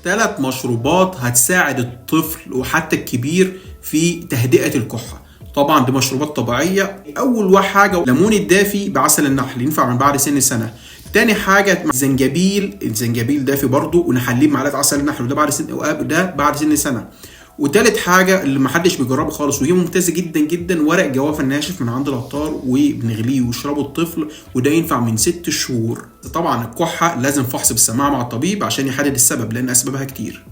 3 مشروبات هتساعد الطفل وحتى الكبير في تهدئة الكحة. طبعا دي مشروبات طبيعية. أول حاجة ليمون الدافي بعسل النحل، ينفع من بعد سن سنة. تاني حاجة الزنجبيل دافي برضو ونحليه بمعلقة عسل النحل، وده بعد سن سنة. وتالت حاجة اللي محدش بيجربها خالص وهي ممتازة جدا جدا، ورق الجوافة الناشف من عند العطار، وبنغليه ويشربه الطفل، وده ينفع من 6 شهور. طبعا الكحة لازم فحص بالسماعة مع الطبيب عشان يحدد السبب، لأن أسبابها كتير.